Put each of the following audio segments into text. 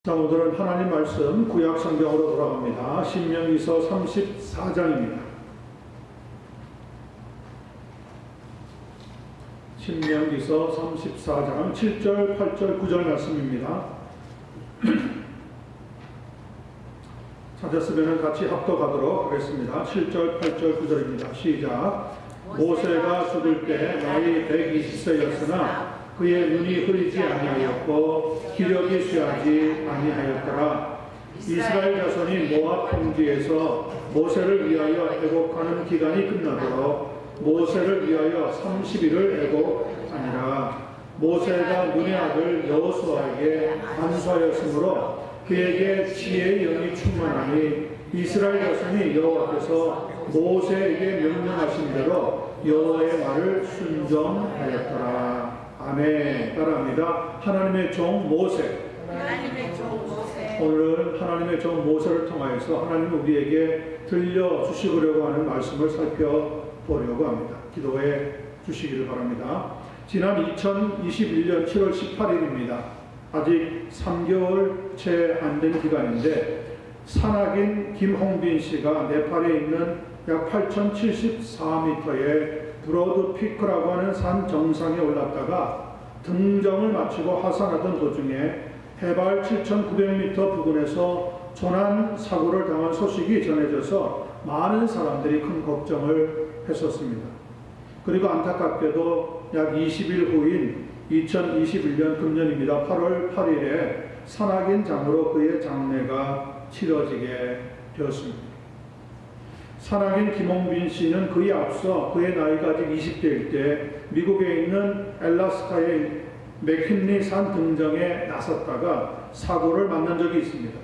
자, 오늘은 하나님 말씀 구약 성경으로 돌아갑니다. 신명기서 34장입니다. 신명기서 34장 7절, 8절, 9절 말씀입니다. 찾았으면 같이 합독하도록 하겠습니다. 7절, 8절, 9절입니다. 시작. 모세가 죽을 때 나이 120세였으나 그의 눈이 흐리지 아니하였고 기력이 쇠하지 아니하였더라. 이스라엘 자손이 모압 평지에서 모세를 위하여 애곡하는 기간이 끝나도록 모세를 위하여 30일을 애곡하니라. 모세가 눈의 아들 여호수아에게 안수하였으므로 그에게 지혜의 영이 충만하니 이스라엘 자손이 여호와께서 모세에게 명령하신 대로 여호와의 말을 순종하였더라. 아멘. 따라합니다. 하나님의 종 모세. 오늘은 하나님의 종 모세를 통하여서 하나님이 우리에게 들려주시려고 하는 말씀을 살펴보려고 합니다. 기도해 주시기를 바랍니다. 지난 2021년 7월 18일입니다. 아직 3개월 채 안 된 기간인데 산악인 김홍빈 씨가 네팔에 있는 약 8,074m의 브로드 피크라고 하는 산 정상에 올랐다가 등정을 마치고 하산하던 도중에 해발 7,900m 부근에서 조난 사고를 당한 소식이 전해져서 많은 사람들이 큰 걱정을 했었습니다. 그리고 안타깝게도 약 20일 후인 2021년 금년입니다. 8월 8일에 산악인 장으로 그의 장례가 치러지게 되었습니다. 산악인 김홍빈 씨는 그에 앞서 그의 나이가 아직 20대일 때 미국에 있는 엘라스카의 맥킨리 산 등정에 나섰다가 사고를 만난 적이 있습니다.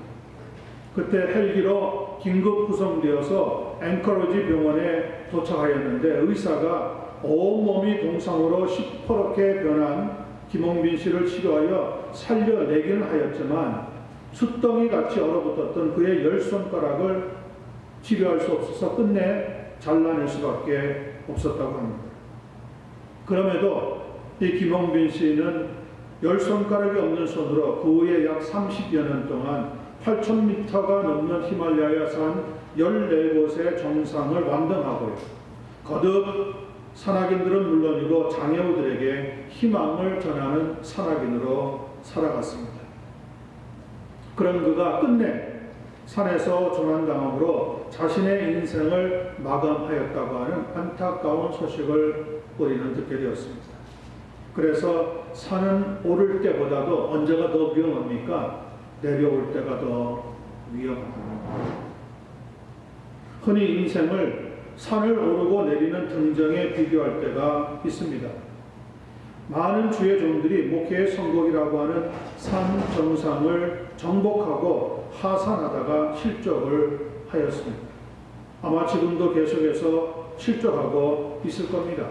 그때 헬기로 긴급 구성되어서 앵커러지 병원에 도착하였는데 의사가 온몸이 동상으로 시퍼렇게 변한 김홍빈 씨를 치료하여 살려내기는 하였지만 숫덩이 같이 얼어붙었던 그의 열 손가락을 치료할 수 없어서 끝내 잘라낼 수밖에 없었다고 합니다. 그럼에도 이 김홍빈 씨는 열 손가락이 없는 손으로 그 후에 약 30여 년 동안 8,000m가 넘는 히말라야 산 14곳의 정상을 완등하고요. 거듭 산악인들은 물론이고 장애우들에게 희망을 전하는 산악인으로 살아갔습니다. 그런 그가 끝내 산에서 조난당함으로 자신의 인생을 마감하였다고 하는 안타까운 소식을 우리는 듣게 되었습니다. 그래서 산은 오를 때보다도 언제가 더 위험합니까? 내려올 때가 더 위험합니다. 흔히 인생을 산을 오르고 내리는 등정에 비교할 때가 있습니다. 많은 주의 종들이 목회의 선곡이라고 하는 산 정상을 정복하고 하산하다가 실족을 하였습니다. 아마 지금도 계속해서 실족하고 있을 겁니다.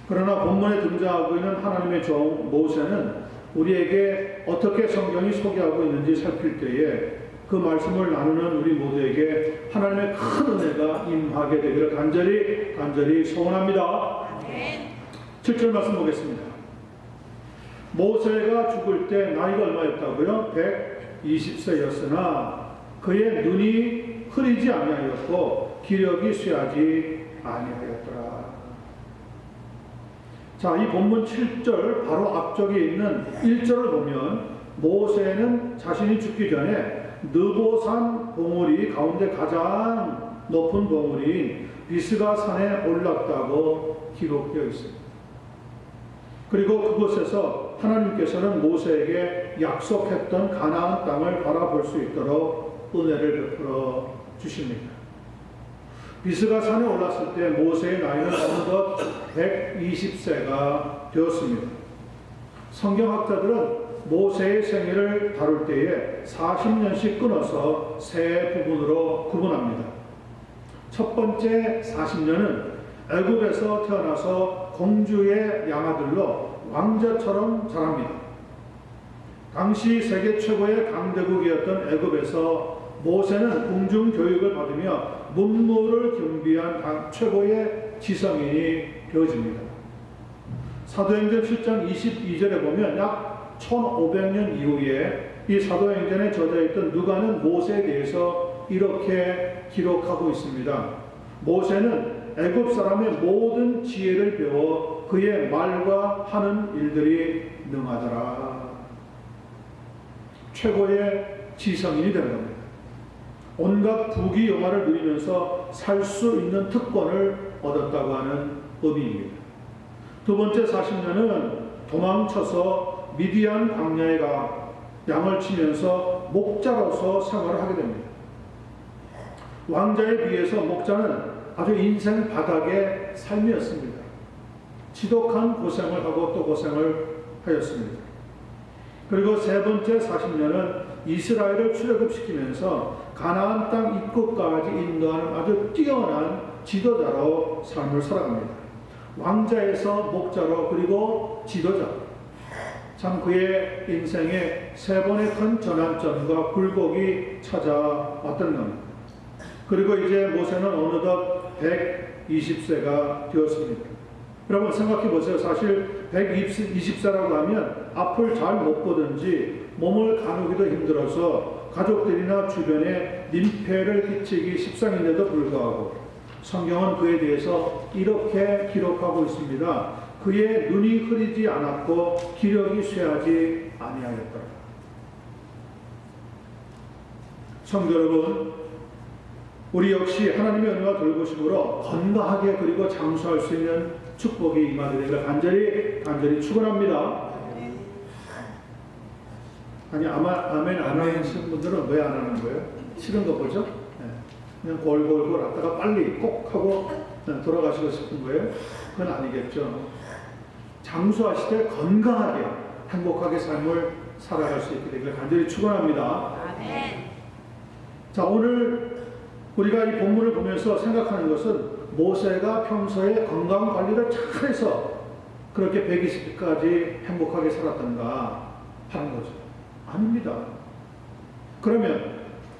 그러나 본문에 등장하고 있는 하나님의 종 모세는 우리에게 어떻게 성경이 소개하고 있는지 살필 때에 그 말씀을 나누는 우리 모두에게 하나님의 큰 은혜가 임하게 되기를 간절히 소원합니다. 7절 말씀 보겠습니다. 모세가 죽을 때 나이가 얼마였다고요? 120세였으나 그의 눈이 흐리지 아니하였고 기력이 쇠하지 아니하였더라. 자, 이 본문 7절 바로 앞쪽에 있는 1절을 보면 모세는 자신이 죽기 전에 느보산 봉우리 가운데 가장 높은 봉우리인 비스가 산에 올랐다고 기록되어 있습니다. 그리고 그곳에서 하나님께서는 모세에게 약속했던 가나안 땅을 바라볼 수 있도록 은혜를 베풀어 주십니다. 비스가 산에 올랐을 때 모세의 나이는 어느덧 120세가 되었습니다. 성경학자들은 모세의 생애를 다룰 때에 40년씩 끊어서 세 부분으로 구분합니다. 첫 번째 40년은 애굽에서 태어나서 공주의 양아들로 왕자처럼 자랍니다. 당시 세계 최고의 강대국이었던 애굽에서 모세는 궁중 교육을 받으며 문무를 겸비한 최고의 지성인이 되어집니다. 사도행전 7장 22절에 보면 약 1500년 이후에 이 사도행전에 저자였던 누가는 모세에 대해서 이렇게 기록하고 있습니다. 모세는 애굽 사람의 모든 지혜를 배워 그의 말과 하는 일들이 능하더라. 최고의 지성인이 되는 겁니다. 온갖 부귀영화를 누리면서 살 수 있는 특권을 얻었다고 하는 의미입니다. 두 번째 40년은 도망쳐서 미디안 광야에 가 양을 치면서 목자로서 생활을 하게 됩니다. 왕자에 비해서 목자는 아주 인생 바닥의 삶이었습니다. 지독한 고생을 하고 또 고생을 하였습니다. 그리고 세 번째 40년은 이스라엘을 출애굽시키면서 가나안 땅 입국까지 인도하는 아주 뛰어난 지도자로 삶을 살아갑니다. 왕자에서 목자로 그리고 지도자. 참 그의 인생에 세 번의 큰 전환점과 굴곡이 찾아왔던 겁니다. 그리고 이제 모세는 어느덧 120세가 되었습니다. 여러분 생각해 보세요. 사실 120세라고 하면 앞을 잘 못 보든지 몸을 가누기도 힘들어서 가족들이나 주변에 민폐를 끼치기 십상인데도 불구하고 성경은 그에 대해서 이렇게 기록하고 있습니다. 그의 눈이 흐리지 않았고 기력이 쇠하지 아니하였더라. 성도 여러분, 우리 역시 하나님의 은혜와 돌보심으로 건강하게 그리고 장수할 수 있는 축복이 임하게 되기를 간절히 축원합니다. 아니 아멘 안 하시는 분들은 왜 안 하는 거예요? 싫은 거 보죠? 네. 그냥 골골골 하다가 빨리 꼭 하고 돌아가시고 싶은 거예요? 그건 아니겠죠. 장수하실 때 건강하게 행복하게 삶을 살아갈 수 있게 되기를 간절히 축원합니다. 아멘. 자, 오늘 우리가 이 본문을 보면서 생각하는 것은 모세가 평소에 건강 관리를 잘해서 그렇게 120세까지 행복하게 살았던가 하는 거죠. 아닙니다. 그러면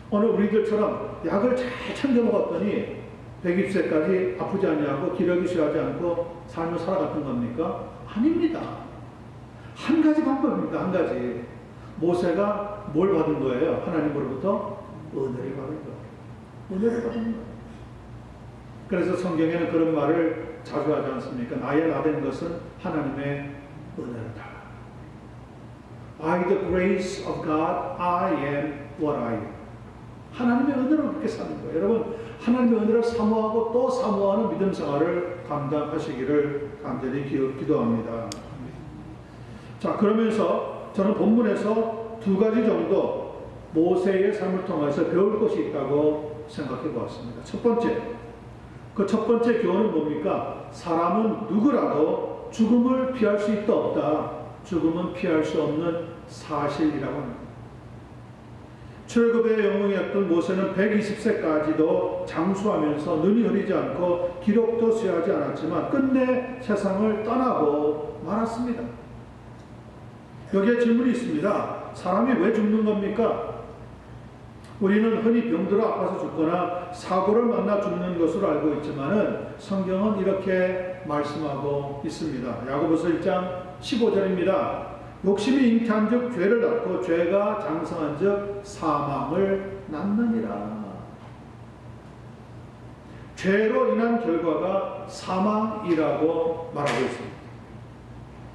오늘 우리들처럼 약을 잘 챙겨 먹었더니 120세까지 아프지 아니하고 기력이 쇠하지 않고 삶을 살아갔던 겁니까? 아닙니다. 한 가지 방법입니다. 한 가지. 모세가 뭘 받은 거예요? 하나님으로부터 은혜를 받은 거예요. 은혜를 받은 거예요. 그래서 성경에는 그런 말을 자주 하지 않습니까? 나의 나된 것은 하나님의 은혜다. By the grace of God, I am what I am. 하나님의 은혜로 그렇게 사는 거예요. 여러분, 하나님의 은혜를 사모하고 또 사모하는 믿음 생활을 감당하시기를 간절히 기도합니다. 자, 그러면서 저는 본문에서 두 가지 정도 모세의 삶을 통해서 배울 것이 있다고 생각해 보았습니다. 첫 번째, 그 첫 번째 교훈은 뭡니까? 사람은 누구라도 죽음을 피할 수 있다 없다. 죽음은 피할 수 없는 사실이라고 합니다. 출애굽의 영웅이었던 모세는 120세까지도 장수하면서 눈이 흐리지 않고 기력도 쇠하지 않았지만 끝내 세상을 떠나고 말았습니다. 여기에 질문이 있습니다. 사람이 왜 죽는 겁니까? 우리는 흔히 병들어 아파서 죽거나 사고를 만나 죽는 것으로 알고 있지만은 성경은 이렇게 말씀하고 있습니다. 야고보서 1장 15절입니다. 욕심이 잉태한즉 죄를 낳고 죄가 장성한즉 사망을 낳느니라. 죄로 인한 결과가 사망이라고 말하고 있습니다.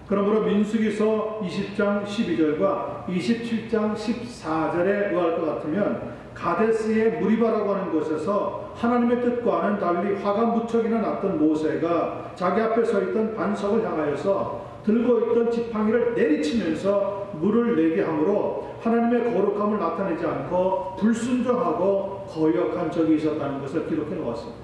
그러므로 민수기서 20장 12절과 27장 14절에 의할 것 같으면 가데스의 무리바라고 하는 곳에서 하나님의 뜻과는 달리 화가 무척이나 났던 모세가 자기 앞에 서 있던 반석을 향하여서 들고 있던 지팡이를 내리치면서 물을 내게 함으로 하나님의 거룩함을 나타내지 않고 불순종하고 거역한 적이 있었다는 것을 기록해 놓았습니다.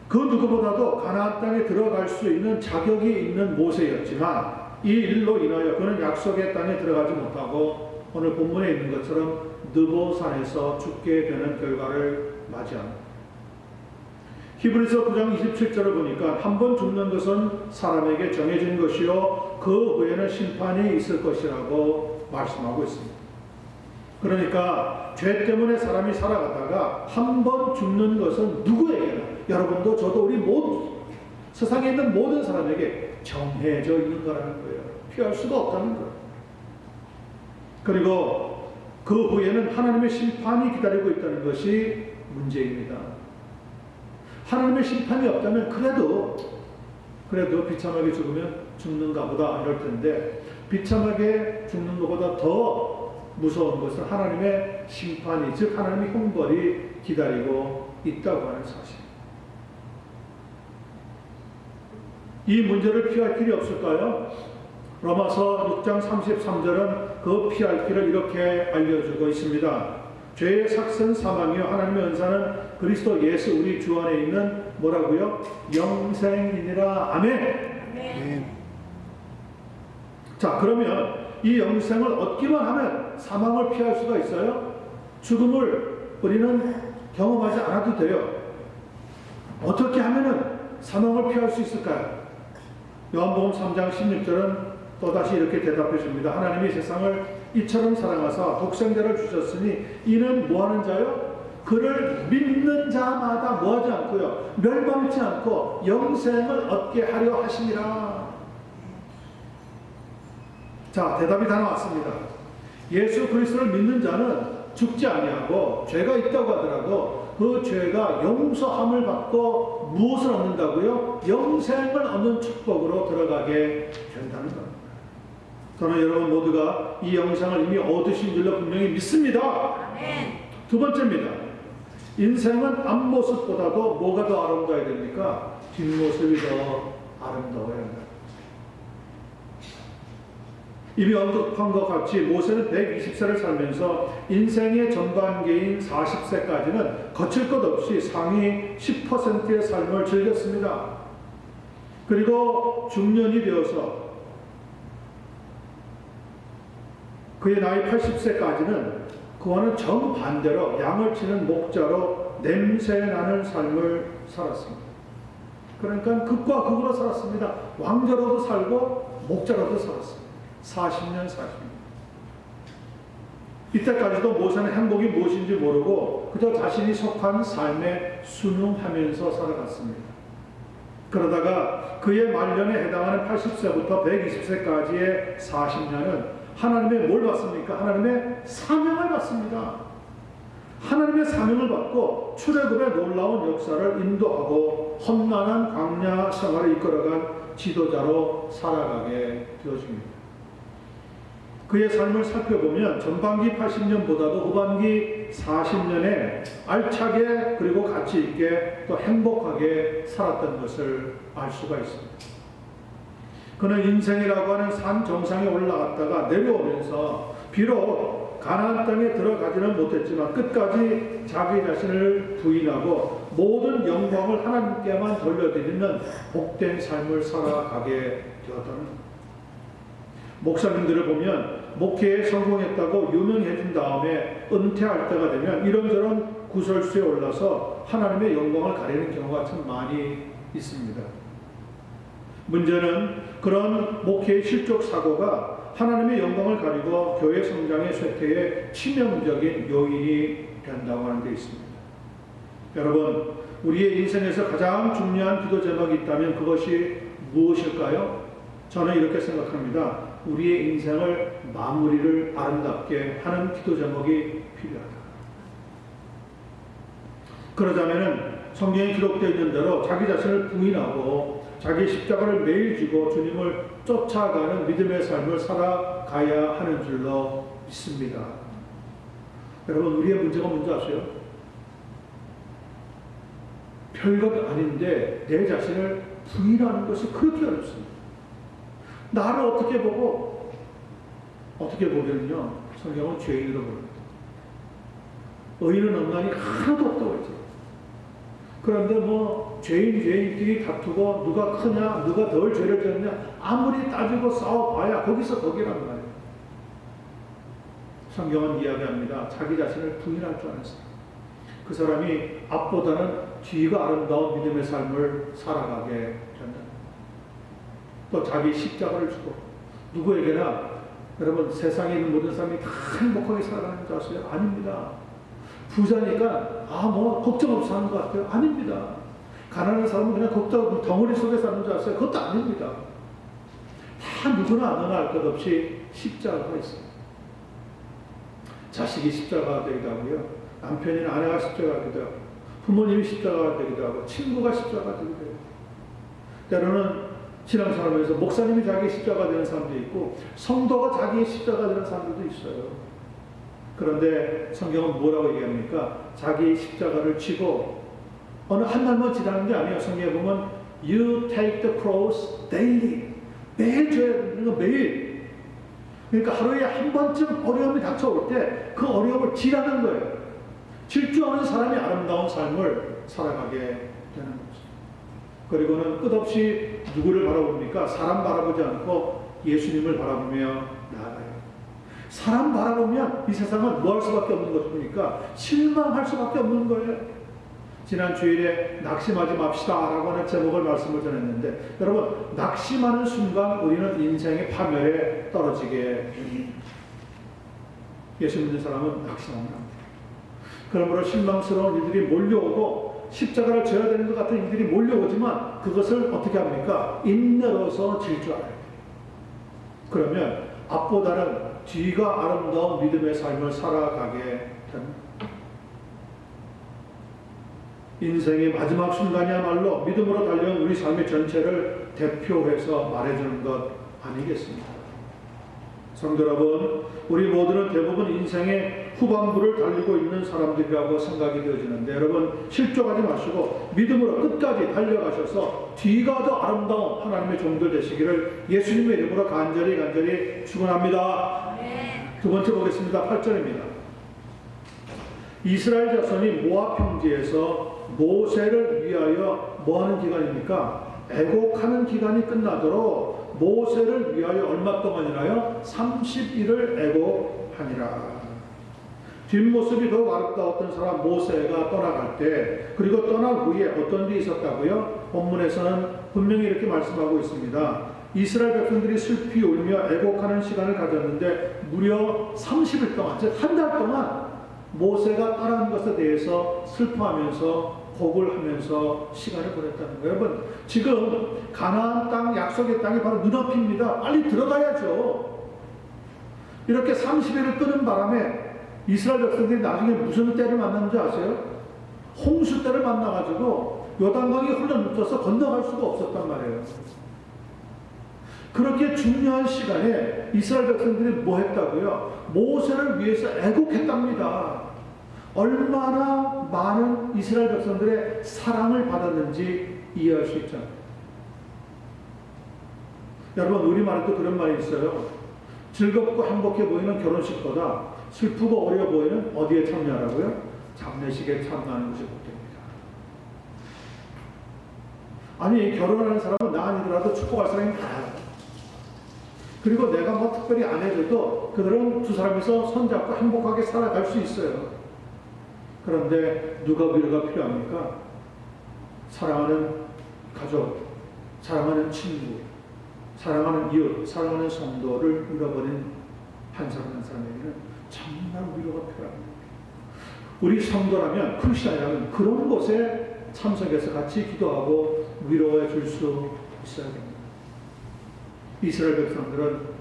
그 누구보다도 가나안 땅에 들어갈 수 있는 자격이 있는 모세였지만 이 일로 인하여 그는 약속의 땅에 들어가지 못하고 오늘 본문에 있는 것처럼 느보산에서 죽게 되는 결과를 맞이합니다. 히브리서 9장 27절을 보니까 한 번 죽는 것은 사람에게 정해진 것이요 그 후에는 심판이 있을 것이라고 말씀하고 있습니다. 그러니까 죄 때문에 사람이 살아가다가 한 번 죽는 것은 누구에게나 여러분도 저도 우리 모두 세상에 있는 모든 사람에게 정해져 있는 거라는 거예요. 피할 수가 없다는 거예요. 그리고 그 후에는 하나님의 심판이 기다리고 있다는 것이 문제입니다. 하나님의 심판이 없다면 그래도 비참하게 죽으면 죽는가 보다 이럴 텐데, 비참하게 죽는 것보다 더 무서운 것은 하나님의 심판이, 즉 하나님의 형벌이 기다리고 있다고 하는 사실. 이 문제를 피할 길이 없을까요? 로마서 6장 33절은 그 피할 길을 이렇게 알려주고 있습니다. 죄의 삭은 사망이요 하나님의 은사는 그리스도 예수 우리 주 안에 있는 뭐라고요? 영생이니라. 아멘. 아멘. 자, 그러면 이 영생을 얻기만 하면 사망을 피할 수가 있어요? 죽음을 우리는 경험하지 않아도 돼요. 어떻게 하면은 사망을 피할 수 있을까요? 요한복음 3장 16절은 또다시 이렇게 대답해 줍니다. 하나님이 세상을 이처럼 사랑하사 독생자를 주셨으니 이는 뭐하는 자요? 그를 믿는 자마다 뭐하지 않고요, 멸망치 않고 영생을 얻게 하려 하심이라. 자, 대답이 다 나왔습니다. 예수 그리스도를 믿는 자는 죽지 아니하고 죄가 있다고 하더라도 그 죄가 용서함을 받고 무엇을 얻는다고요? 영생을 얻는 축복으로 들어가게 된다는 겁니다. 저는 여러분 모두가 이 영생을 이미 얻으신 줄로 분명히 믿습니다. 아멘. 두 번째입니다. 인생은 앞모습보다도 뭐가 더 아름다워야 됩니까? 뒷모습이 더 아름다워야 합니다. 이미 언급한 것 같이 모세는 120세를 살면서 인생의 전반기인 40세까지는 거칠 것 없이 상위 10%의 삶을 즐겼습니다. 그리고 중년이 되어서 그의 나이 80세까지는 그와는 정반대로 양을 치는 목자로 냄새나는 삶을 살았습니다. 그러니까 극과 극으로 살았습니다. 왕자로도 살고 목자로도 살았습니다. 40년. 이때까지도 모세는 행복이 무엇인지 모르고 그저 자신이 속한 삶에 순응하면서 살아갔습니다. 그러다가 그의 말년에 해당하는 80세부터 120세까지의 40년은 하나님의 뭘 받습니까? 하나님의 사명을 받습니다. 하나님의 사명을 받고 출애굽의 놀라운 역사를 인도하고 험난한 광야 생활을 이끌어간 지도자로 살아가게 되어집니다. 그의 삶을 살펴보면 전반기 80년보다도 후반기 40년에 알차게 그리고 가치 있게 또 행복하게 살았던 것을 알 수가 있습니다. 그는 인생이라고 하는 산 정상에 올라갔다가 내려오면서 비록 가나안 땅에 들어가지는 못했지만 끝까지 자기 자신을 부인하고 모든 영광을 하나님께만 돌려드리는 복된 삶을 살아가게 되었다는 겁니다. 목사님들을 보면 목회에 성공했다고 유명해진 다음에 은퇴할 때가 되면 이런저런 구설수에 올라서 하나님의 영광을 가리는 경우가 참 많이 있습니다. 문제는 그런 목회의 실족 사고가 하나님의 영광을 가리고 교회 성장의 쇠퇴에 치명적인 요인이 된다고 하는 데 있습니다. 여러분, 우리의 인생에서 가장 중요한 기도 제목이 있다면 그것이 무엇일까요? 저는 이렇게 생각합니다. 우리의 인생을 마무리를 아름답게 하는 기도 제목이 필요하다. 그러자면은 성경에 기록되어 있는 대로 자기 자신을 부인하고 자기 십자가를 매일 지고 주님을 쫓아가는 믿음의 삶을 살아가야 하는 줄로 믿습니다. 여러분, 우리의 문제가 뭔지 아세요? 별것 아닌데 내 자신을 부인하는 것이 그렇게 어렵습니다. 나를 어떻게 보면요, 성경은 죄인으로 부릅니다. 의인은 없나니 하나도 없다고 했죠. 그런데 죄인끼리 다투고 누가 크냐, 누가 덜 죄를 지었냐, 아무리 따지고 싸워봐야 거기서 거기란 말이에요. 성경은 이야기합니다. 자기 자신을 부인할 줄 아는 사람. 그 사람이 앞보다는 뒤가 아름다운 믿음의 삶을 살아가게 된다. 또 자기 십자가를 주고 누구에게나, 여러분, 세상에 있는 모든 사람이 다 행복하게 살아가는 줄 아세요? 아닙니다. 부자니까 걱정 없이 사는 것 같아요? 아닙니다. 가난한 사람은 그냥 걱정 덩어리 속에 사는 줄 아세요? 그것도 아닙니다. 다 누구나 알 것 없이 십자가가 있습니다. 자식이 십자가가 되기도 하고요. 남편이나 아내가 십자가가 되기도 하고, 부모님이 십자가가 되기도 하고, 친구가 십자가가 되기도 해요. 때로는 신앙생활에서 목사님이 자기 십자가 되는 사람도 있고, 성도가 자기의 십자가 되는 사람들도 있어요. 그런데 성경은 뭐라고 얘기합니까? 자기 십자가를 지고 어느 한 날만 지나는 게 아니에요. 성경에 보면 You take the cross daily. 매일 져야 되는 거 매일. 그러니까 하루에 한 번쯤 어려움이 닥쳐올 때 그 어려움을 지라는 거예요. 질주하는 사람이 아름다운 삶을 살아가게 되는 거죠. 그리고는 끝없이 누구를 바라봅니까? 사람 바라보지 않고 예수님을 바라보며 나아가요. 사람 바라보면 이 세상은 뭐 할 수밖에 없는 것입니까? 실망할 수밖에 없는 거예요. 지난 주일에 낙심하지 맙시다 라고 하는 제목을 말씀을 전했는데, 여러분, 낙심하는 순간 우리는 인생의 파멸에 떨어지게 됩니다. 예수 믿는 사람은 낙심합니다. 그러므로 실망스러운 일들이 몰려오고 십자가를 져야 되는 것 같은 일들이 몰려오지만 그것을 어떻게 합니까? 인내로서 질 줄 알아요. 그러면 앞보다는 뒤가 아름다운 믿음의 삶을 살아가게 됩니다. 인생의 마지막 순간이야말로 믿음으로 달려온 우리 삶의 전체를 대표해서 말해주는 것 아니겠습니까? 성도 여러분, 우리 모두는 대부분 인생의 후반부를 달리고 있는 사람들이라고 생각이 되어지는데, 여러분 실족하지 마시고 믿음으로 끝까지 달려가셔서 뒤가 더 아름다운 하나님의 종들 되시기를 예수님의 이름으로 간절히 축원합니다. 두 번째 보겠습니다. 8절입니다. 이스라엘 자손이 모압 평지에서 모세를 위하여 뭐하는 기간입니까? 애곡하는 기간이 끝나도록 모세를 위하여 얼마 동안이나요? 30일을 애곡하니라. 뒷모습이 더 아름다웠던 사람 모세가 떠나갈 때, 그리고 떠날 후에 어떤 일이 있었다고요? 본문에서는 분명히 이렇게 말씀하고 있습니다. 이스라엘 백성들이 슬피 울며 애곡하는 시간을 가졌는데 무려 30일 동안, 즉 한 달 동안 모세가 떠난 것에 대해서 슬퍼하면서 곡을 하면서 시간을 보냈다는 거예요. 여러분, 지금 가나안 땅, 약속의 땅이 바로 눈앞입니다. 빨리 들어가야죠. 이렇게 30일을 끄는 바람에 이스라엘 백성들이 나중에 무슨 때를 만났는지 아세요? 홍수 때를 만나가지고 요단강이 흘러눕혀서 건너갈 수가 없었단 말이에요. 그렇게 중요한 시간에 이스라엘 백성들이 뭐 했다고요? 모세를 위해서 애곡했답니다. 얼마나 많은 이스라엘 백성들의 사랑을 받았는지 이해할 수 있잖아요. 여러분, 우리말에도 그런 말이 있어요. 즐겁고 행복해 보이는 결혼식보다 슬프고 어려워 보이는 어디에 참여하라고요? 장례식에 참여하는 것이 복됩니다. 아니, 결혼하는 사람은 나 아니더라도 축복할 사람이 많아요. 그리고 내가 뭐 특별히 안 해줘도 그들은 두 사람이서 손잡고 행복하게 살아갈 수 있어요. 그런데 누가 위로가 필요합니까? 사랑하는 가족, 사랑하는 친구, 사랑하는 이웃, 사랑하는 성도를 잃어버린 한 사람 한 사람에게는 정말 위로가 필요합니다. 우리 성도라면, 크리스천이라면 그런 곳에 참석해서 같이 기도하고 위로해 줄 수 있어야 됩니다. 이스라엘 백성들은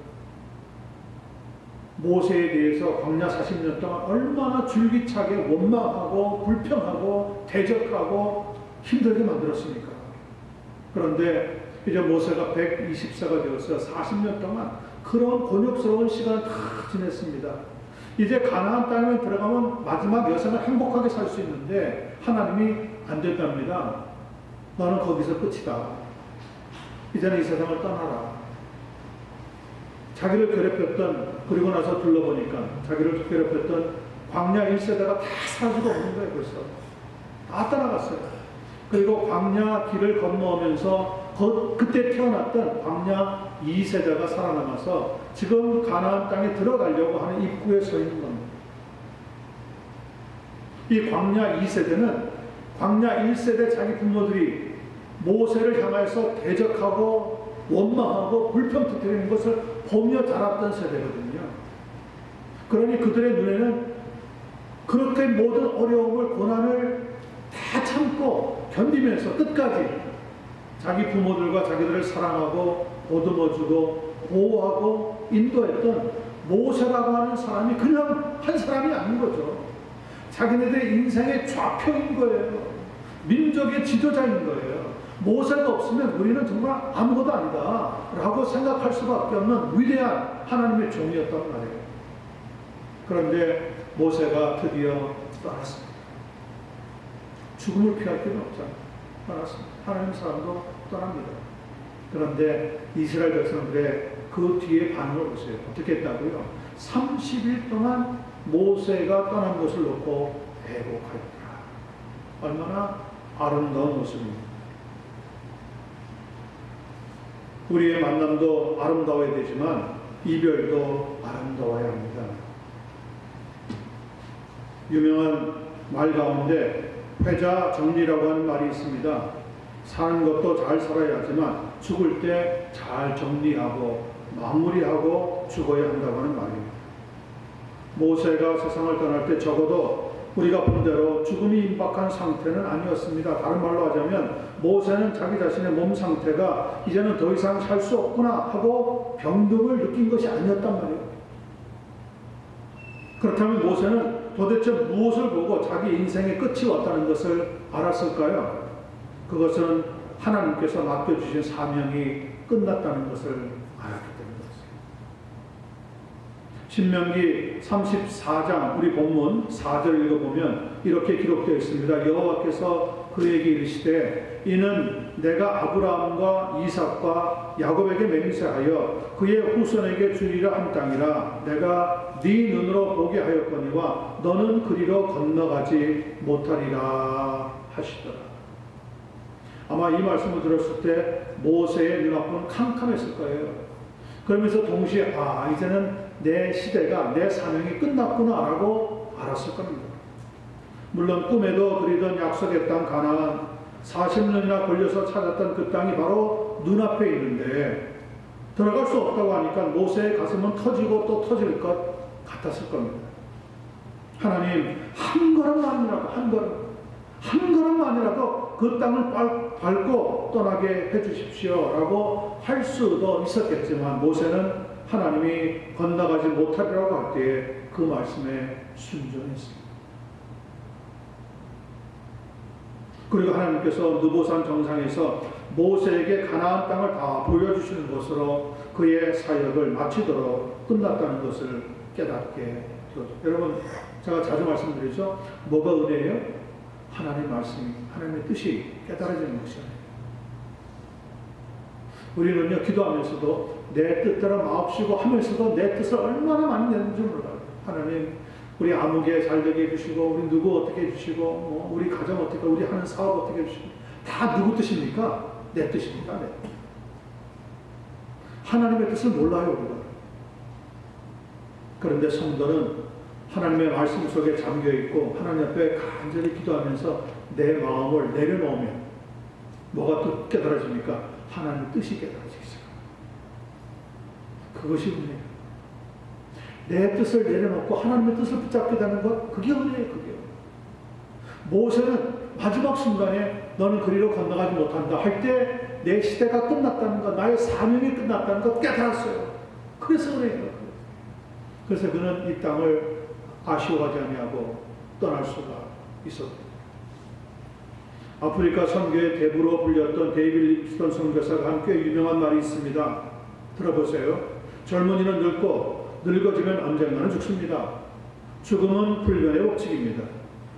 모세에 대해서 광야 40년 동안 얼마나 줄기차게 원망하고 불평하고 대적하고 힘들게 만들었습니까? 그런데 이제 모세가 120세가 되었어요. 40년 동안 그런 곤욕스러운 시간을 다 지냈습니다. 이제 가나안 땅에 들어가면 마지막 여생을 행복하게 살 수 있는데 하나님이 안 된답니다. 너는 거기서 끝이다. 이제는 이 세상을 떠나라. 자기를 괴롭혔던, 그리고 나서 둘러보니까 자기를 괴롭혔던 광야 1세대가 다 사라지고 없는 거예요. 벌써 다 떠나갔어요. 그리고 광야 길을 건너오면서 그때 태어났던 광야 2세대가 살아남아서 지금 가나안 땅에 들어가려고 하는 입구에 서 있는 겁니다. 이 광야 2세대는 광야 1세대 자기 부모들이 모세를 향해서 대적하고 원망하고 불평 터뜨리는 것을 보며 자랐던 세대거든요. 그러니 그들의 눈에는 그렇게 모든 어려움을, 고난을 다 참고 견디면서 끝까지 자기 부모들과 자기들을 사랑하고 보듬어주고 보호하고 인도했던 모세라고 하는 사람이 그냥 한 사람이 아닌 거죠. 자기네들의 인생의 좌표인 거예요. 민족의 지도자인 거예요. 모세가 없으면 우리는 정말 아무것도 아니다 라고 생각할 수밖에 없는 위대한 하나님의 종이었단 말이에요. 그런데 모세가 드디어 떠났습니다. 죽음을 피할 길은 없잖아요. 떠났습니다. 하나님 사람도 떠납니다. 그런데 이스라엘 백성들의 그 뒤에 반응을 보세요. 어떻게 했다고요? 30일 동안 모세가 떠난 것을 놓고 애곡하였더라. 얼마나 아름다운 모습입니다. 우리의 만남도 아름다워야 되지만 이별도 아름다워야 합니다. 유명한 말 가운데 회자 정리라고 하는 말이 있습니다. 사는 것도 잘 살아야 하지만 죽을 때 잘 정리하고 마무리하고 죽어야 한다고 하는 말입니다. 모세가 세상을 떠날 때 적어도 우리가 본 대로 죽음이 임박한 상태는 아니었습니다. 다른 말로 하자면 모세는 자기 자신의 몸 상태가 이제는 더 이상 살 수 없구나 하고 병듦을 느낀 것이 아니었단 말이에요. 그렇다면 모세는 도대체 무엇을 보고 자기 인생의 끝이 왔다는 것을 알았을까요? 그것은 하나님께서 맡겨주신 사명이 끝났다는 것을 알았기 때문이었어요. 신명기 34장 우리 본문 4절 읽어보면 이렇게 기록되어 있습니다. 여호와께서 그에게 이르시되 이는 내가 아브라함과 이삭과 야곱에게 맹세하여 그의 후손에게 주리라 한 땅이라 내가 네 눈으로 보게 하였거니와 너는 그리로 건너가지 못하리라 하시더라. 아마 이 말씀을 들었을 때 모세의 눈앞은 캄캄했을 거예요. 그러면서 동시에 이제는 내 시대가 내 사명이 끝났구나라고 알았을 겁니다. 물론 꿈에도 그리던 약속의 땅 가나안 40년이나 걸려서 찾았던 그 땅이 바로 눈앞에 있는데 들어갈 수 없다고 하니까 모세의 가슴은 터지고 또 터질 것 같았을 겁니다. 하나님 한 걸음만이라도 한 걸음만이라도 그 땅을 밟고 떠나게 해주십시오 라고 할 수도 있었겠지만 모세는 하나님이 건너가지 못하리라고 할 때에 그 말씀에 순종했습니다. 그리고 하나님께서 느보산 정상에서 모세에게 가나안 땅을 다 보여주시는 것으로 그의 사역을 마치도록 끝났다는 것을 깨닫게 되었죠. 여러분 제가 자주 말씀드리죠. 뭐가 은혜예요? 하나님 말씀이 하나님의 뜻이 깨달아지는 것이에요. 우리는요 기도하면서도 내 뜻대로 마옵시고 하면서도 내 뜻을 얼마나 많이 내는지 몰라요. 하나님 우리 아무개 잘 되게 해주시고 우리 누구 어떻게 해주시고 우리 가정 어떻게 우리 하는 사업 어떻게 해주시고 다 누구 뜻입니까? 내 뜻입니다. 내. 하나님의 뜻을 몰라요 우리가. 그런데 성도는 하나님의 말씀 속에 잠겨있고 하나님 앞에 간절히 기도하면서 내 마음을 내려놓으면 뭐가 또 깨달아집니까? 하나님의 뜻이 깨달아지기 시작합니다. 그것이 은혜예요. 내 뜻을 내려놓고 하나님의 뜻을 붙잡게 되는 것, 그게 은혜예요. 그게. 모세는 마지막 순간에 너는 그리로 건너가지 못한다 할 때 내 시대가 끝났다는 것, 나의 사명이 끝났다는 것 깨달았어요. 그래서 은혜예요. 그래서 그는 이 땅을 아쉬워하지 아니하고 떠날 수가 있었다. 아프리카 선교의 대부로 불렸던 데이빗 리비스턴 선교사가 한 꽤 유명한 말이 있습니다. 들어보세요. 젊은이는 늙고 늙어지면 언젠가는 죽습니다. 죽음은 불변의 법칙입니다.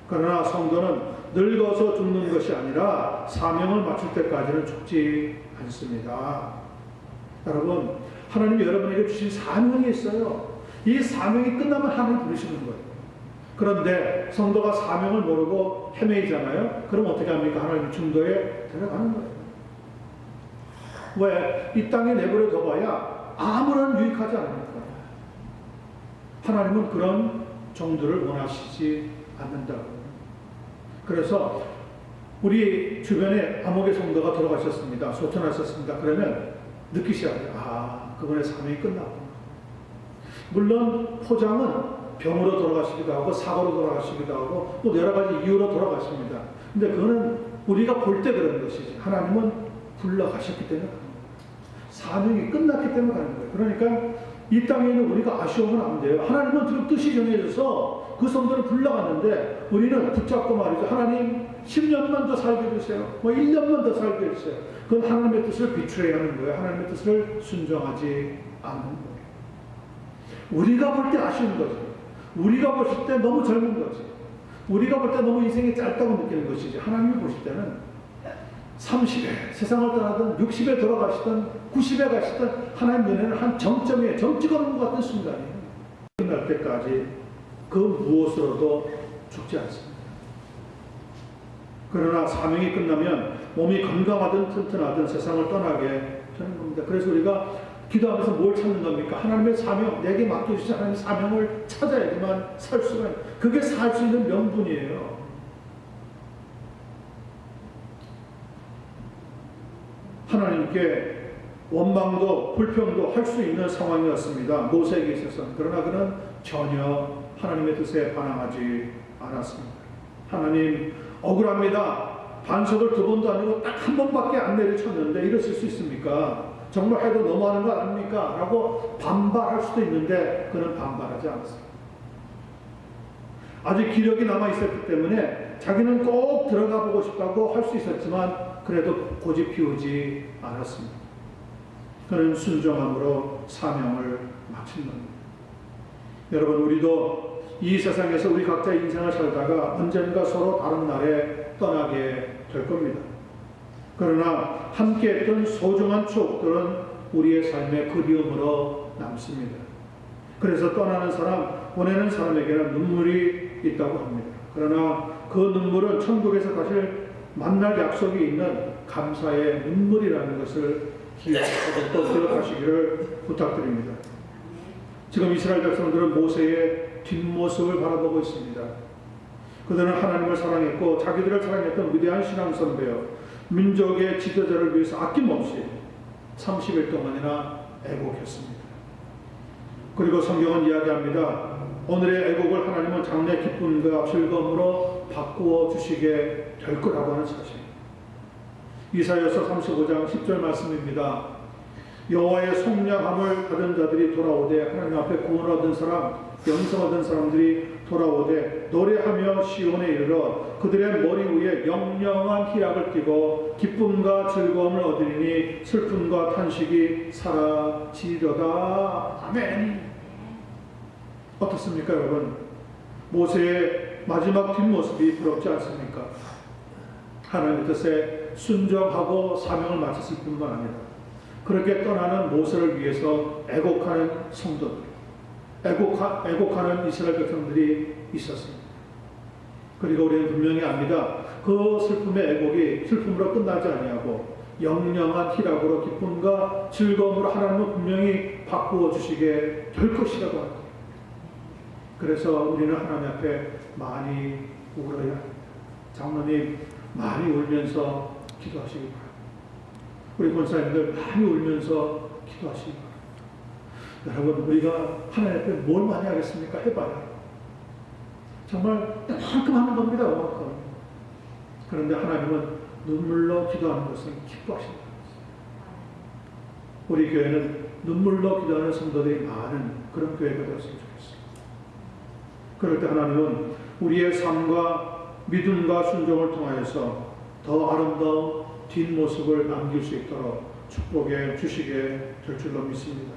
그러나 성도는 늙어서 죽는 것이 아니라 사명을 마칠 때까지는 죽지 않습니다. 여러분, 하나님이 여러분에게 주신 사명이 있어요. 이 사명이 끝나면 하나님 부르시는 거예요. 그런데 성도가 사명을 모르고 헤매이잖아요. 그럼 어떻게 합니까? 하나님 중도에 데려가는 거예요. 왜? 이 땅에 내버려 둬봐야 아무런 유익하지 않으니까. 하나님은 그런 종들을 원하시지 않는다고. 그래서 우리 주변에 암흑의 성도가 돌아가셨습니다. 소천하셨습니다. 그러면 느끼셔야 돼요. 그분의 사명이 끝났구나. 물론 포장은 병으로 돌아가시기도 하고 사고로 돌아가시기도 하고 또 여러 가지 이유로 돌아가십니다. 근데 그거는 우리가 볼 때 그런 것이지 하나님은 불러가셨기 때문에 가는 거예요. 사명이 끝났기 때문에 가는 거예요. 그러니까 이 땅에 있는 우리가 아쉬우면 안 돼요. 하나님은 지금 뜻이 정해져서 그 성도를 불러갔는데 우리는 붙잡고 말이죠. 하나님 10년만 더 살게 해주세요. 뭐 1년만 더 살게 해주세요. 그건 하나님의 뜻을 비추어야 하는 거예요. 하나님의 뜻을 순종하지 않는 거예요. 우리가 볼 때 아쉬운 거죠. 우리가 보실 때 너무 젊은 거죠. 우리가 볼 때 너무 인생이 짧다고 느끼는 것이지. 하나님이 보실 때는 30에 세상을 떠나든 60에 돌아가시든 90에 가시든 하나님 눈에는 한 정점에 점 찍어놓은 것 같은 순간이에요. 끝날 때까지 그 무엇으로도 죽지 않습니다. 그러나 사명이 끝나면 몸이 건강하든 튼튼하든 세상을 떠나게 되는 겁니다. 그래서 우리가 기도하면서 뭘 찾는 겁니까? 하나님의 사명, 내게 맡겨주신 하나님의 사명을 찾아야지만 살 수가 있는, 그게 살 수 있는 명분이에요. 하나님께 원망도 불평도 할 수 있는 상황이었습니다. 모세에게 있어서는. 그러나 그는 전혀 하나님의 뜻에 반항하지 않았습니다. 하나님 억울합니다. 반석을 2번도 아니고 딱 1번밖에 안 내리쳤는데 이랬을 수 있습니까? 정말 해도 너무하는 거 아닙니까? 라고 반발할 수도 있는데 그는 반발하지 않았습니다. 아직 기력이 남아있었기 때문에 자기는 꼭 들어가 보고 싶다고 할 수 있었지만 그래도 고집 피우지 않았습니다. 그는 순종함으로 사명을 마친 겁니다. 여러분, 우리도 이 세상에서 우리 각자의 인생을 살다가 언젠가 서로 다른 날에 떠나게 될 겁니다. 그러나 함께 했던 소중한 추억들은 우리의 삶의 그리움으로 남습니다. 그래서 떠나는 사람, 보내는 사람에게는 눈물이 있다고 합니다. 그러나 그 눈물은 천국에서 다시 만날 약속이 있는 감사의 눈물이라는 것을 기억하시기를 부탁드립니다. 지금 이스라엘 백성들은 모세의 뒷모습을 바라보고 있습니다. 그들은 하나님을 사랑했고 자기들을 사랑했던 위대한 신앙 선배요, 민족의 지도자를 위해서 아낌없이 30일 동안이나 애곡했습니다. 그리고 성경은 이야기합니다. 오늘의 애곡을 하나님은 장래 기쁨과 즐거움으로 바꾸어 주시게 될 거라고 하는 사실. 이사야서 35장 10절 말씀입니다. 여호와의 속량함을 받은 자들이 돌아오되, 하나님 앞에 구원을 얻은 사람, 영생 얻은 사람들이 돌아오되 노래하며 시온에 이르러 그들의 머리 위에 영영한 희락을 띠고 기쁨과 즐거움을 얻으리니 슬픔과 탄식이 사라지리로다. 아멘. 어떻습니까, 여러분? 모세의 마지막 뒷모습이 부럽지 않습니까? 하나님의 뜻에 순종하고 사명을 마쳤을 뿐만 아니라 그렇게 떠나는 모세를 위해서 애곡하는 성도들, 애곡하는 이스라엘 백성들이 있었습니다. 그리고 우리는 분명히 압니다. 그 슬픔의 애곡이 슬픔으로 끝나지 아니하고 영영한 희락으로 기쁨과 즐거움으로 하나님은 분명히 바꾸어 주시게 될 것이라고 합니다. 그래서 우리는 하나님 앞에 많이 울어야 합니다. 장로님 많이 울면서 기도하시기 바랍니다. 우리 권사님들 많이 울면서 기도하시기 바랍니다. 여러분, 우리가 하나님 앞에 뭘 많이 하겠습니까? 해봐야. 정말 이만큼 하는 겁니다. 이만큼. 그런데 하나님은 눈물로 기도하는 것은 기뻐하신다. 우리 교회는 눈물로 기도하는 성도들이 많은 그런 교회가 되었으면 좋겠습니다. 그럴 때 하나님은 우리의 삶과 믿음과 순종을 통하여서 더 아름다운 뒷모습을 남길 수 있도록 축복해 주시게 될 줄로 믿습니다.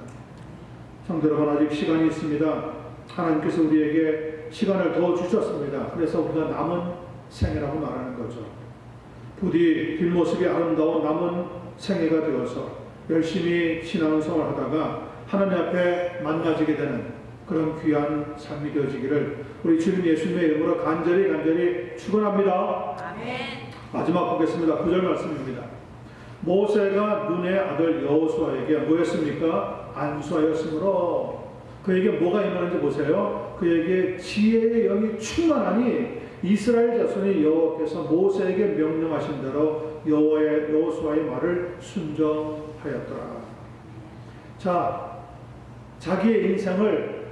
성도 여러분, 아직 시간이 있습니다. 하나님께서 우리에게 시간을 더 주셨습니다. 그래서 우리가 남은 생애라고 말하는 거죠. 부디 뒷모습이 아름다운 남은 생애가 되어서 열심히 신앙생활 하다가 하나님 앞에 만나지게 되는 그런 귀한 삶이 되어지기를 우리 주님 예수님의 이름으로 간절히 축원합니다. 아멘. 마지막 보겠습니다. 9절 말씀입니다. 모세가 눈의 아들 여호수아에게 뭐였습니까? 안수하였으므로 그에게 뭐가 임하는지 보세요. 그에게 지혜의 영이 충만하니 이스라엘 자손이 여호와께서 모세에게 명령하신 대로 여호수아의 말을 순종하였더라. 자, 자기의 인생을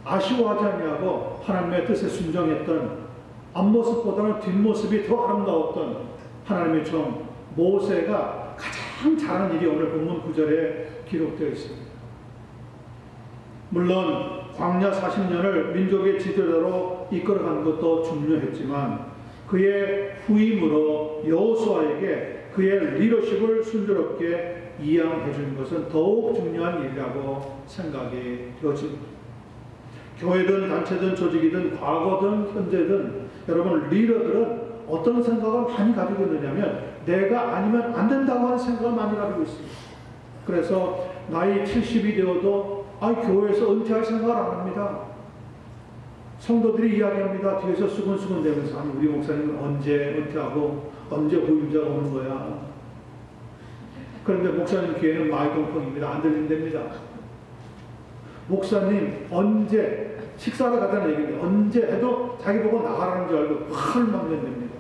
아쉬워하지 아니하고 하나님의 뜻에 순종했던 앞모습보다는 뒷모습이 더 아름다웠던 하나님의 종 모세가 가장 잘한 일이 오늘 본문 9절에 기록되어 있습니다. 물론 광야 40년을 민족의 지도자로 이끌어가는 것도 중요했지만 그의 후임으로 여호수아에게 그의 리더십을 순조롭게 이양해 주는 것은 더욱 중요한 일이라고 생각이 되어집니다. 교회든 단체든 조직이든 과거든 현재든 여러분 리더들은 어떤 생각을 많이 가지고 있느냐면 내가 아니면 안 된다고 하는 생각을 많이 가지고 있습니다. 그래서 나이 70이 되어도 교회에서 은퇴할 생각을 안 합니다. 성도들이 이야기합니다. 뒤에서 수근수근 대면서 우리 목사님은 언제 은퇴하고 언제 후임자가 오는 거야. 그런데 목사님 귀에는 마이동풍입니다. 안 들린답니다. 목사님 언제 식사를 가자는 얘기인데 언제 해도 자기 보고 나가라는 줄 알고 화를 막 낸답니다.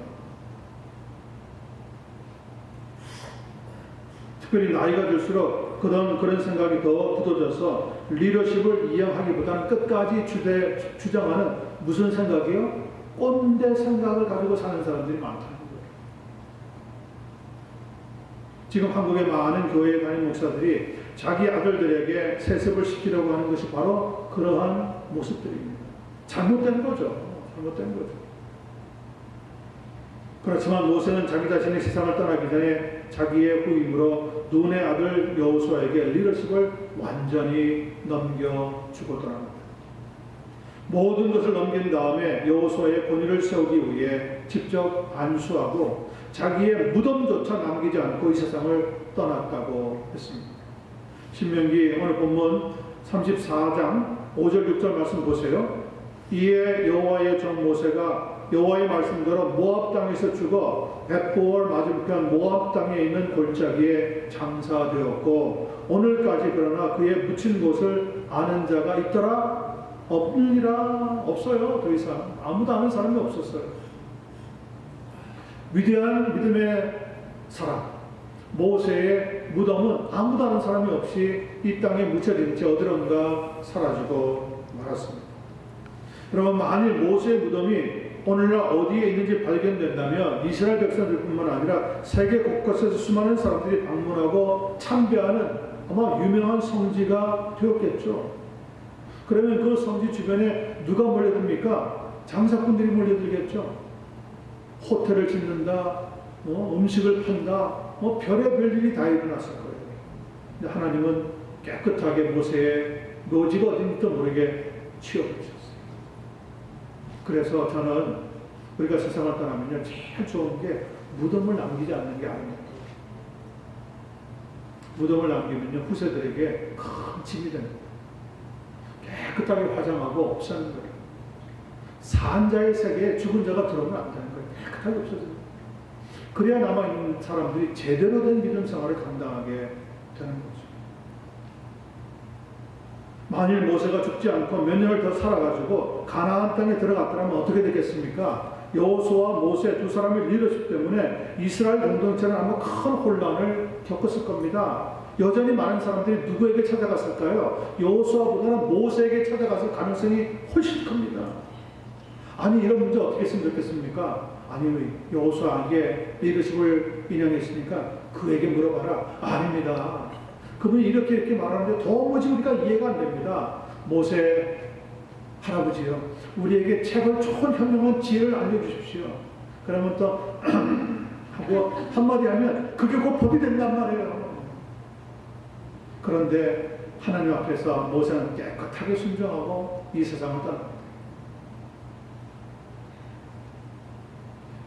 특별히 나이가 들수록 그런 생각이 더 굳어져서 리더십을 이양하기보다는 끝까지 주장하는 무슨 생각이요? 꼰대 생각을 가지고 사는 사람들이 많다는 거예요. 지금 한국의 많은 교회에 다니는 목사들이 자기 아들들에게 세습을 시키려고 하는 것이 바로 그러한 모습들입니다. 잘못된 거죠. 잘못된 거죠. 그렇지만 모세는 자기 자신이 세상을 떠나기 전에 자기의 후임으로 눈의 아들 여호수아에게 리더십을 완전히 넘겨주고 떠납니다. 모든 것을 넘긴 다음에 여호수아의 권위를 세우기 위해 직접 안수하고 자기의 무덤조차 남기지 않고 이 세상을 떠났다고 했습니다. 신명기 오늘 본문 34장 5절 6절 말씀 보세요. 이에 여호와의 종 모세가 여호와의 말씀대로 모압 땅에서 죽어 벳보을 맞은편 모압 땅에 있는 골짜기에 장사되었고 오늘까지 그러나 그의 묻힌 곳을 아는 자가 있더라? 없느니라. 없어요. 더 이상 아무도 아는 사람이 없었어요. 위대한 믿음의 사람 모세의 무덤은 아무도 아는 사람이 없이 이 땅에 묻혀진 채 어디론가 사라지고 말았습니다. 여러분 만일 모세의 무덤이 오늘날 어디에 있는지 발견된다면 이스라엘 백성들뿐만 아니라 세계 곳곳에서 수많은 사람들이 방문하고 참배하는 아마 유명한 성지가 되었겠죠. 그러면 그 성지 주변에 누가 몰려듭니까? 장사꾼들이 몰려들겠죠. 호텔을 짓는다, 음식을 판다, 별의별 일이 다 일어났을 거예요. 근데 하나님은 깨끗하게 모세의 묘지가 어딘지도 모르게 치워주셨어요. 그래서 저는 우리가 세상을 떠나면요 제일 좋은 게 무덤을 남기지 않는 게 아닙니다. 무덤을 남기면요 후세들에게 큰 짐이 됩니다. 깨끗하게 화장하고 없애는 거예요. 산자의 세계에 죽은 자가 들어오면 안 되는 거예요. 깨끗하게 없어집니다. 그래야 남아있는 사람들이 제대로 된 믿음 생활을 감당하게 되는 거죠. 만일 모세가 죽지 않고 몇 년을 더 살아가지고 가나안 땅에 들어갔더라면 어떻게 되겠습니까? 여호수아와 모세 두 사람의 리더십 때문에 이스라엘 공동체는 아마 큰 혼란을 겪었을 겁니다. 여전히 많은 사람들이 누구에게 찾아갔을까요? 여호수아보다는 모세에게 찾아갔을 가능성이 훨씬 큽니다. 아니 이런 문제 어떻게 했으면 좋겠습니까? 아니 여호수아에게 리더십을 인정했으니까 그에게 물어봐라. 아닙니다. 그분이 이렇게 말하는데 도무지 우리가 이해가 안 됩니다. 모세 할아버지요, 우리에게 책을 좋은 현명한 지혜를 알려주십시오. 그러면 또 하고 한마디 하면 그게 곧 법이 된단 말이에요. 그런데 하나님 앞에서 모세는 깨끗하게 순종하고 이 세상을 떠납니다.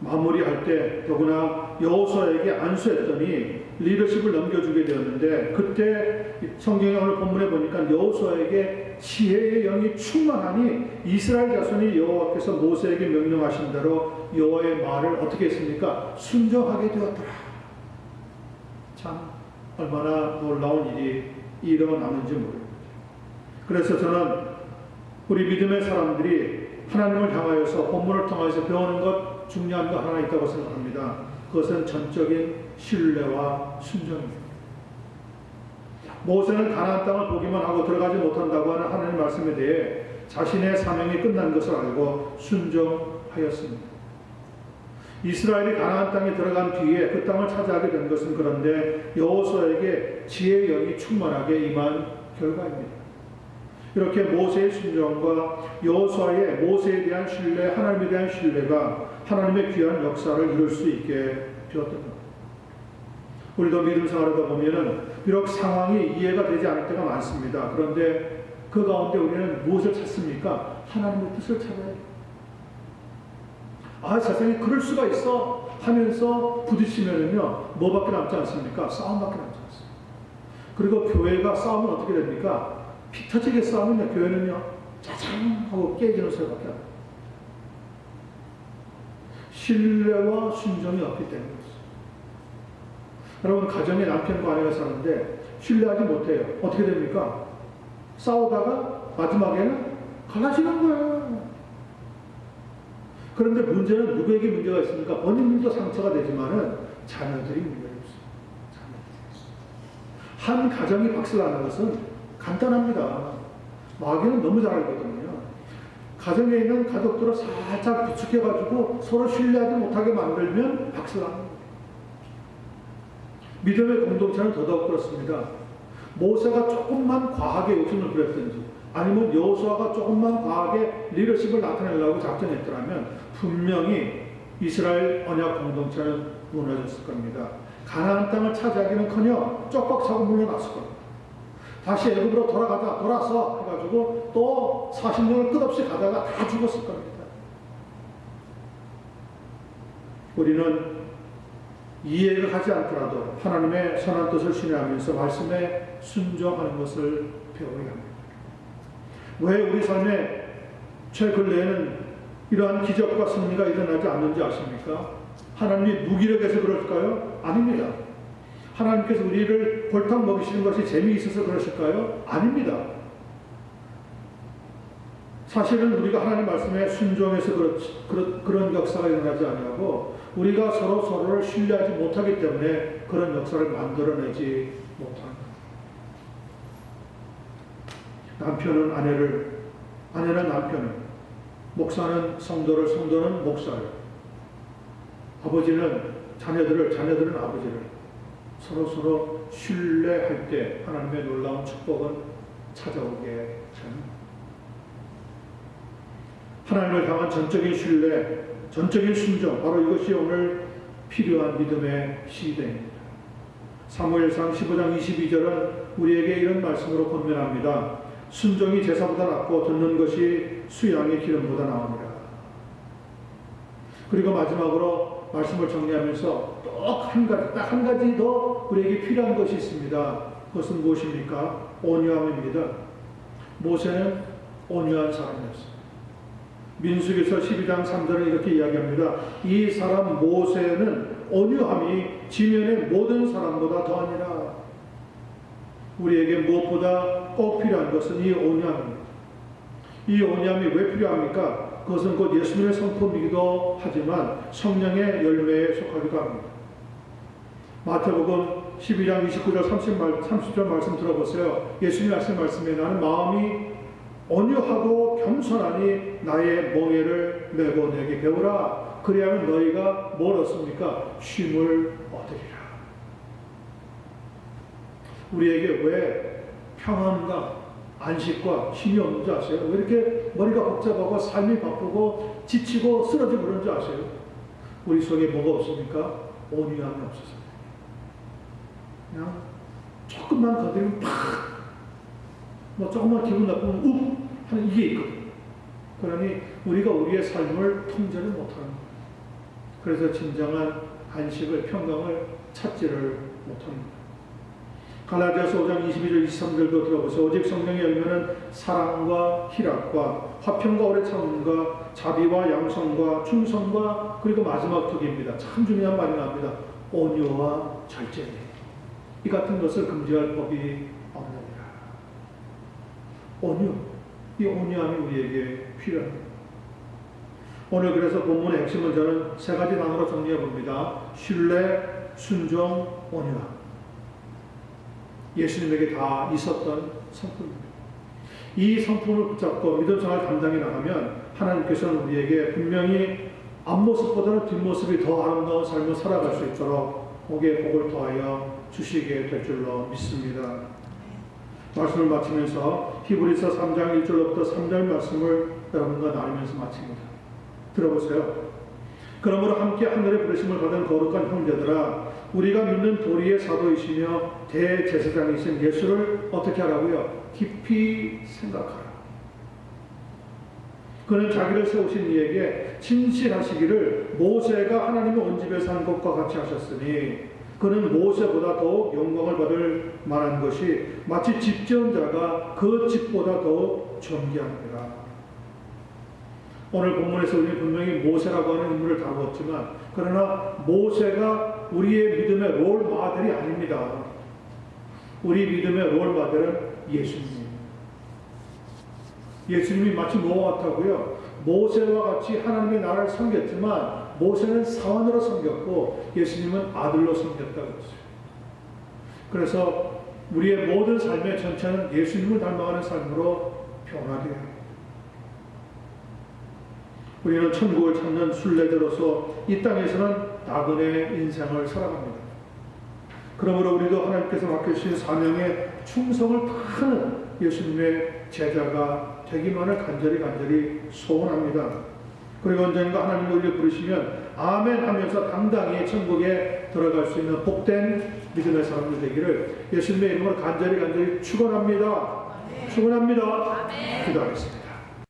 마무리할 때 더구나 여호수아에게 안수했더니 리더십을 넘겨주게 되었는데 그때 성경의 오늘 본문에 보니까 여호수아에게 지혜의 영이 충만하니 이스라엘 자손이 여호와께서 모세에게 명령하신 대로 여호와의 말을 어떻게 했습니까? 순종하게 되었더라. 참 얼마나 놀라운 일이 일어나는지 모릅니다. 그래서 저는 우리 믿음의 사람들이 하나님을 향하여서 본문을 통해서 배우는 것 중요한 거 하나 있다고 생각합니다. 그것은 전적인 신뢰와 순종입니다. 모세는 가나안 땅을 보기만 하고 들어가지 못한다고 하는 하나님의 말씀에 대해 자신의 사명이 끝난 것을 알고 순종하였습니다. 이스라엘이 가나안 땅에 들어간 뒤에 그 땅을 차지하게 된 것은 그런데 여호수아에게 지혜의 영이 충만하게 임한 결과입니다. 이렇게 모세의 순종과 여호수아의 모세에 대한 신뢰, 하나님에 대한 신뢰가 하나님의 귀한 역사를 이룰 수 있게 되었던 겁니다. 우리도 믿음 생활하다 보면은 비록 상황이 이해가 되지 않을 때가 많습니다. 그런데 그 가운데 우리는 무엇을 찾습니까? 하나님의 뜻을 찾아요. 아, 세상에 그럴 수가 있어 하면서 부딪히면은요, 뭐밖에 남지 않습니까? 싸움밖에 남지 않습니다. 그리고 교회가 싸우면 어떻게 됩니까? 피 터지게 싸우면 교회는요, 짜잔 하고 깨지는 소리밖에 안 나요. 신뢰와 순종이 없기 때문이었어요. 여러분, 가정에 남편과 아내가 사는데 신뢰하지 못해요. 어떻게 됩니까? 싸우다가 마지막에는 갈라지는 거예요. 그런데 문제는 누구에게 문제가 있습니까? 본인들도 상처가 되지만은 자녀들이 문제가 있어요. 한 가정이 박살나는 것은 간단합니다. 마귀는 너무 잘 알거든요. 가정에 있는 가족들을 살짝 부축해가지고 서로 신뢰하지 못하게 만들면 박살나는 거예요. 믿음의 공동체는 더더욱 그렇습니다. 모세가 조금만 과하게 욕심을 부렸든지 아니면 여호수아가 조금만 과하게 리더십을 나타내려고 작정했더라면 분명히 이스라엘 언약 공동체는 무너졌을 겁니다. 가나안 땅을 차지하기는커녕 쪽박 차고 물러났을 겁니다. 다시 애굽으로 돌아서 해가지고 또 40년을 끝없이 가다가 다 죽었을 겁니다. 우리는 이해가 가지 않더라도 하나님의 선한 뜻을 신뢰하면서 말씀에 순종하는 것을 배워야 합니다. 왜 우리 삶에 최근래에는 이러한 기적과 승리가 일어나지 않는지 아십니까? 하나님이 무기력해서 그럴까요? 아닙니다. 하나님께서 우리를 골탕 먹이시는 것이 재미있어서 그러실까요? 아닙니다. 사실은 우리가 하나님 말씀에 순종해서 그런 역사가 일어나지 아니하고 우리가 서로를 신뢰하지 못하기 때문에 그런 역사를 만들어내지 못합니다. 남편은 아내는 남편을, 목사는 성도를, 성도는 목사를, 아버지는 자녀들을, 자녀들은 아버지를 서로 신뢰할 때 하나님의 놀라운 축복은 찾아오게 됩니다. 하나님을 향한 전적인 신뢰, 전적인 순종, 바로 이것이 오늘 필요한 믿음의 시대입니다. 사무엘상 15장 22절은 우리에게 이런 말씀으로 권면합니다. 순종이 제사보다 낫고 듣는 것이 수양의 기름보다 나옵니다. 그리고 마지막으로 말씀을 정리하면서 딱 한 가지 더 우리에게 필요한 것이 있습니다. 그것은 무엇입니까? 온유함입니다. 모세는 온유한 사람이었습니다. 민수기서 12장 3절은 이렇게 이야기합니다. 이 사람 모세는 온유함이 지면의 모든 사람보다 더하니라. 우리에게 무엇보다 꼭 필요한 것은 이 온유함입니다. 이 온유함이 왜 필요합니까? 그것은 곧 예수님의 성품이기도 하지만 성령의 열매에 속하기도 합니다. 마태복음 12장 29절 30절 말씀 들어보세요. 예수님 하신 말씀에 나는 마음이 온유하고 겸손하니 나의 멍에를 메고 내게 배우라. 그리하면 너희가 뭘 얻습니까? 쉼을 얻으리라. 우리에게 왜 평안과 안식과 힘이 없는 줄 아세요? 왜 이렇게 머리가 복잡하고 삶이 바쁘고 지치고 쓰러지고 그런 줄 아세요? 우리 속에 뭐가 없습니까? 온유함이 없어서. 그냥 조금만 건드리면 조금만 기분 나쁘면 욱 하는 이게 있거든요. 그러니 우리가 우리의 삶을 통제를 못하는 거예요. 그래서 진정한 안식을, 평강을 찾지를 못하는 거예요. 갈라디아서 5장 22절 23절도 들어보세요. 오직 성령의 열매는 사랑과 희락과 화평과 오래 참음과 자비와 양성과 충성과 그리고 마지막 두 개입니다. 참 중요한 말이 나옵니다. 온유와 절제니 이 같은 것을 금지할 법이 없느니라. 온유, 이 온유함이 우리에게 필요합니다. 오늘 그래서 본문의 핵심은 저는 세 가지 단어로 정리해 봅니다. 신뢰, 순종, 온유함. 예수님에게 다 있었던 성품입니다. 이 성품을 붙잡고 믿음 생활 담당해 나가면 하나님께서는 우리에게 분명히 앞모습보다는 뒷모습이 더 아름다운 삶을 살아갈 수 있도록 복에 복을 더하여 주시게 될 줄로 믿습니다. 말씀을 마치면서 히브리서 3장 1절부터 3절 말씀을 여러분과 나누면서 마칩니다. 들어보세요. 그러므로 함께 하늘의 부르심을 받은 거룩한 형제들아, 우리가 믿는 도리의 사도이시며 대제사장이신 예수를 어떻게 하라고요? 깊이 생각하라. 그는 자기를 세우신 이에게 진실하시기를 모세가 하나님의 온 집에서 한 것과 같이 하셨으니 그는 모세보다 더욱 영광을 받을 만한 것이 마치 집 지은 자가 그 집보다 더욱 존귀합니다. 오늘 본문에서 우리는 분명히 모세라고 하는 인물을 다루었지만, 그러나 모세가 우리의 믿음의 롤 모델이 아닙니다. 우리 믿음의 롤 모델은 예수님. 예수님이 마치 뭐와 같다고요? 모세와 같이 하나님의 나라를 섬겼지만 모세는 사원으로 섬겼고 예수님은 아들로 섬겼다고 했어요. 그래서 우리의 모든 삶의 전체는 예수님을 닮아가는 삶으로 변화되어야 합니다. 우리는 천국을 찾는 순례자로서 이 땅에서는 나그네 인생을 살아갑니다. 그러므로 우리도 하나님께서 맡겨주신 사명에 충성을 다하는 예수님의 제자가 되기만을 간절히 소원합니다. 그리고 언젠가 하나님이 우리를 부르시면 아멘 하면서 당당히 천국에 들어갈 수 있는 복된 믿음의 사람들 되기를 예수님의 이름으로 간절히 축원합니다. 축원합니다. 기도하겠습니다.